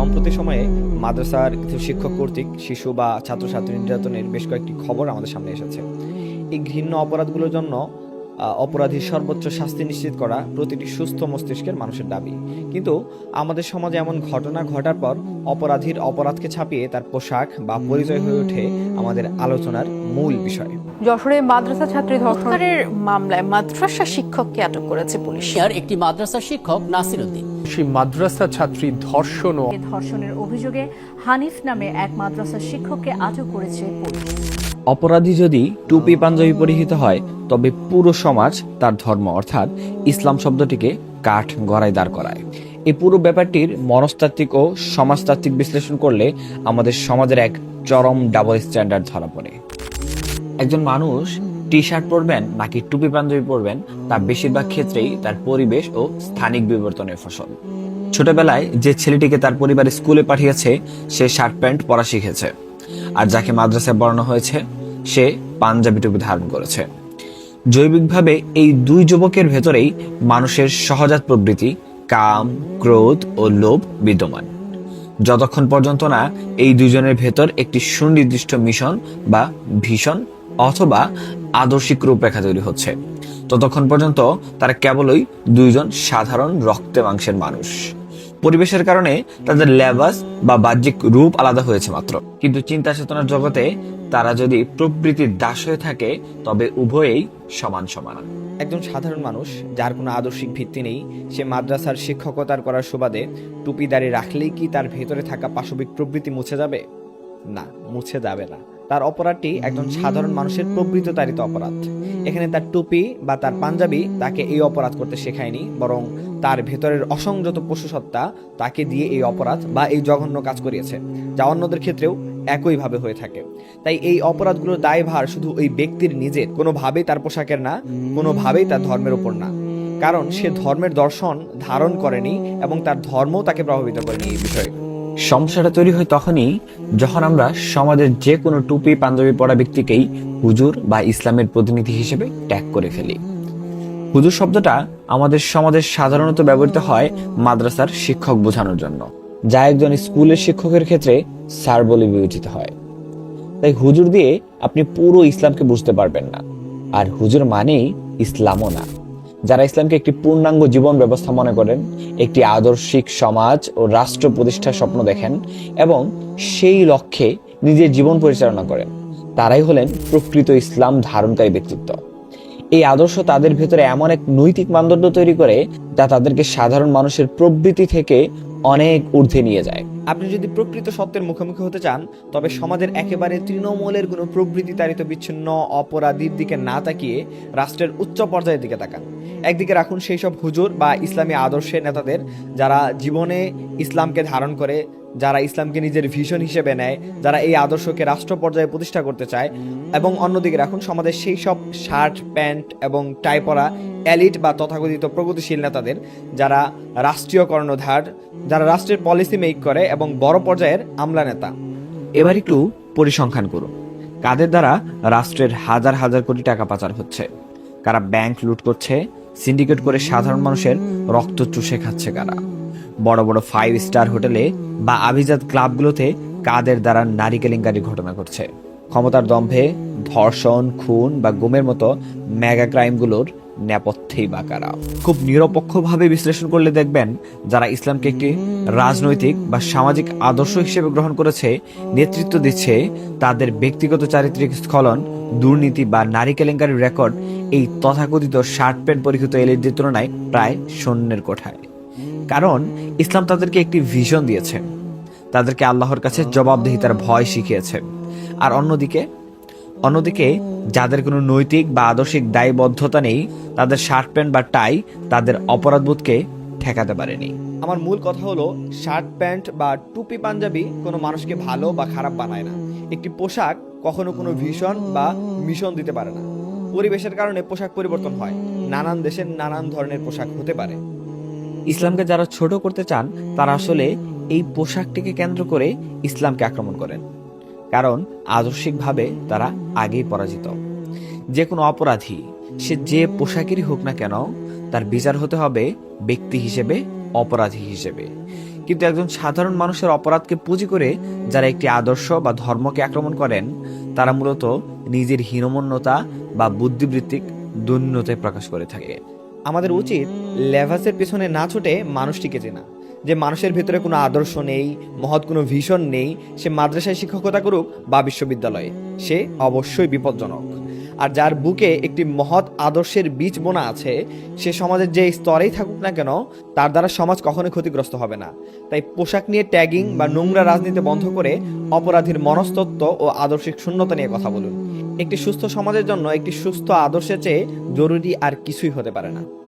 সম্প্রতি সময়ে মাদ্রাসার কিছু শিক্ষক কর্তৃক শিশু বা ছাত্রছাত্রী নির্যাতনের বেশ কয়েকটি খবর আমাদের সামনে এসেছে। এই ঘৃণ্য অপরাধগুলোর জন্য অপরাধীর সর্বোচ্চ শাস্তি নিশ্চিত করা প্রতিটি সুস্থ মস্তিষ্কের মানুষের দাবি। কিন্তু আমাদের সমাজে এমন ঘটনা ঘটার পর অপরাধীর অপরাধকে ছাপিয়ে তার পোশাক বা পরিচয় হয়ে ওঠে আমাদের আলোচনার মূল বিষয়। যশোরে মাদ্রাসা ছাত্রী ধর্ষণের মামলায় মাদ্রাসা শিক্ষককে আটক করেছে পুলিশ। একটি মাদ্রাসা শিক্ষক নাসির উদ্দিন সেই মাদ্রাসা ছাত্রী ধর্ষণের অভিযোগে হানিফ নামে এক মাদ্রাসা শিক্ষককে আটক করেছে পুলিশ। অপরাধী যদি টুপি পাঞ্জাবি পরিহিত হয় তবে পুরো সমাজ তার ধর্ম অর্থাৎ ইসলাম শব্দটিকে কাঠ গড়ায় দাঁড় করায়। এই পুরো ব্যাপারটির মনস্তাত্ত্বিক ও সমাজতাত্ত্বিক বিশ্লেষণ করলে আমাদের সমাজের এক চরম ডাবল স্ট্যান্ডার্ড ধরা পড়ে। একজন মানুষ টি শার্ট পরবেন নাকি টুপি পাঞ্জাবি পরবেন তা বেশিরভাগ ক্ষেত্রেই তার পরিবেশ ও স্থানিক বিবর্তনের ফসল। ছোটবেলায় যে ছেলেটিকে তার পরিবার স্কুলে পাঠিয়েছে সে শার্ট প্যান্ট পরা শিখেছে, আর যাকে মাদ্রাসায় পড়ানো হয়েছে সে পাঞ্জাবি টুপি ধারণ করেছে। জৈবিকভাবে এই দুই যুবকের ভেতরেই মানুষের সহজাত প্রবৃত্তি কাম, ক্রোধ ও লোভ বিদ্যমান। যতক্ষণ পর্যন্ত না এই দুজনের ভেতর একটি সুনির্দিষ্ট মিশন বা ভীষণ অথবা আদর্শিক রূপরেখা তৈরি হচ্ছে, ততক্ষণ পর্যন্ত তারা কেবলই দুইজন সাধারণ রক্তে মাংসের মানুষ। পরিবেশের কারণে তাদের লেবাস বা বাহ্যিক রূপ আলাদা হয়েছে মাত্র, কিন্তু চিন্তা চেতনার জগতে তারা যদি প্রবৃত্তির দাস হয়ে থাকে তবে উভয়েই সমান সমান। একজন সাধারণ মানুষ যার কোনো আদর্শিক ভিত্তি নেই, সে মাদ্রাসার শিক্ষকতার করার সুবাদে টুপি দাঁড়িয়ে রাখলেই কি তার ভেতরে থাকা পাশবিক প্রবৃত্তি মুছে যাবে? না, মুছে যাবে না। তার অপরাধটি একজন সাধারণ মানুষের প্রবৃত্ততারিত অপরাধ। এখানে তার টুপি বা তার পাঞ্জাবি তাকে এই অপরাধ করতে শেখায়নি, বরং তার ভেতরের অসংযত পশুসত্তা তাকে দিয়ে এই অপরাধ বা এই জঘন্য কাজ করিয়েছে, যা অন্যদের ক্ষেত্রেও একইভাবে হয়ে থাকে। তাই এই অপরাধগুলোর দায়ভার শুধু ওই ব্যক্তির নিজের, কোনোভাবেই তার পোশাকের না, কোনোভাবেই তার ধর্মের উপর না, কারণ সে ধর্মের দর্শন ধারণ করেনি এবং তার ধর্মও তাকে প্রভাবিত করেনি। এই বিষয়ে সমস্যাটা তৈরি হয় তখনই যখন আমরা সমাজের যে কোনো টুপি পাঞ্জাবি পরা ব্যক্তিকেই হুজুর বা ইসলামের প্রতিনিধি হিসেবে ট্যাগ করে ফেলি। হুজুর শব্দটা আমাদের সমাজে সাধারণত ব্যবহৃত হয় মাদ্রাসার শিক্ষক বোঝানোর জন্য, যা একজন স্কুলের শিক্ষকের ক্ষেত্রে স্যার বলে বিবেচিত হয়। তাই হুজুর দিয়ে আপনি পুরো ইসলামকে বুঝতে পারবেন না, আর হুজুর মানেই ইসলামও না। যারা ইসলামকে একটি পূর্ণাঙ্গ জীবন ব্যবস্থা মনে করেন, একটি আদর্শিক সমাজ ও রাষ্ট্র প্রতিষ্ঠার স্বপ্ন দেখেন এবং সেই লক্ষ্যে নিজের জীবন পরিচালনা করেন, তারাই হলেন প্রকৃত ইসলাম ধারণকারী ব্যক্তিত্ব। এই আদর্শ তাদের ভেতরে এমন এক নৈতিক মানদণ্ড তৈরি করে যা তাদেরকে সাধারণ মানুষের প্রবৃত্তি থেকে অনেক ঊর্ধ্বে নিয়ে যায়। আপনি যদি প্রকৃত সত্যের মুখোমুখি হতে চান তবে সমাজের একেবারে তৃণমূলের কোনো প্রবৃত্তি তাড়িত বিচ্ছিন্ন অপরাধীর দিকে না তাকিয়ে রাষ্ট্রের উচ্চ পর্যায়ের দিকে তাকান। একদিকে রাখুন সেই সব হুজুর বা ইসলামী আদর্শের নেতাদের যারা জীবনে ইসলামকে ধারণ করে, যারা ইসলামকে নিজের ভিশন হিসেবে নেয়, যারা এই আদর্শকে রাষ্ট্র পর্যায়ে প্রতিষ্ঠা করতে চায়, এবং অন্যদিকে রাখুন সমাজের সেই সব শার্ট প্যান্ট এবং টাই পরা এলিট বা তথাকথিত প্রগতিশীল নেতাদের যারা রাষ্ট্রীয় কর্ণধার, যারা রাষ্ট্রের পলিসি মেক করে এবং বড় পর্যায়ের আমলা নেতা। এবার একটু পরিসংখ্যান করুন, কাদের দ্বারা রাষ্ট্রের হাজার হাজার কোটি টাকা পাচার হচ্ছে, কারা ব্যাংক লুট করছে, সিন্ডিকেট করে সাধারণ মানুষের রক্ত চুষে খাচ্ছে কারা, বড় বড় 5 স্টার হোটেলে বা আভিজাত ক্লাবগুলোতে কাদের দ্বারা নারী কেলেঙ্কারির ঘটনা ঘটছে, ক্ষমতার দম্ভে ধর্ষণ, খুন বা গুমের মতো মেগা ক্রাইমগুলোর নেপথ্যেই বা কারা। খুব নিরপেক্ষভাবে বিশ্লেষণ করলে দেখবেন যারা ইসলামকে একটি রাজনৈতিক বা সামাজিক আদর্শ হিসেবে গ্রহণ করেছে, নেতৃত্ব দিচ্ছে, তাদের ব্যক্তিগত চারিত্রিক স্খলন, দুর্নীতি বা নারী কেলেঙ্কারির রেকর্ড এই তথাকথিত শার্ট প্যান্ট পরিহিত এলিটদের তুলনায় প্রায় শূন্যের কোঠায়। কারণ ইসলাম তাদেরকে একটি ভিশন দিয়েছে, তাদেরকে আল্লাহর কাছে জবাবদিহিতার ভয় শিখিয়েছে। আর অন্যদিকে যাদের কোনো নৈতিক বা আদর্শিক দায়বদ্ধতা নেই, তাদের শার্ট প্যান্ট বা টাই তাদের অপরাধবোধকে ঠেকাতে পারেনি। আমার মূল কথা হলো, শার্ট প্যান্ট বা টুপি পাঞ্জাবি কোনো মানুষকে ভালো বা খারাপ বানায় না। একটি পোশাক কখনো কোনো ভিশন বা মিশন দিতে পারে না। পরিবেশের কারণে পোশাক পরিবর্তন হয়, নানান দেশের নানান ধরনের পোশাক হতে পারে। ইসলামকে যারা ছোট করতে চান তারা আসলে এই পোশাকটিকে কেন্দ্র করে ইসলামকে আক্রমণ করেন, কারণ আদর্শিকভাবে তারা আগেই পরাজিত। যে কোনো অপরাধী সে যে পোশাকেরই হোক না কেন, তার বিচার হতে হবে ব্যক্তি হিসেবে, অপরাধী হিসেবে। কিন্তু একজন সাধারণ মানুষের অপরাধকে পুঁজি করে যারা একটি আদর্শ বা ধর্মকে আক্রমণ করেন, তারা মূলত নিজের হীনমন্যতা বা বুদ্ধিবৃত্তিক দৈন্যতায় প্রকাশ করে থাকে। আমাদের উচিত লেভাসের পেছনে না ছুটে মানুষটিকে চেনা। যে মানুষের ভেতরে কোনো আদর্শ নেই, মহৎ কোনো ভিশন নেই, সে মাদ্রাসায় শিক্ষকতা করুক বা বিশ্ববিদ্যালয়ে, সে অবশ্যই বিপজ্জনক। আর যার বুকে একটি মহৎ আদর্শের বীজ বোনা আছে, সে সমাজের যে স্তরেই থাকুক না কেন, তার দ্বারা সমাজ কখনোই ক্ষতিগ্রস্ত হবে না। তাই পোশাক নিয়ে ট্যাগিং বা নোংরা রাজনীতি বন্ধ করে অপরাধীর মনস্তত্ত্ব ও আদর্শিক শূন্যতা নিয়ে কথা বলুন। একটি সুস্থ সমাজের জন্য একটি সুস্থ আদর্শের চেয়ে জরুরি আর কিছুই হতে পারে না।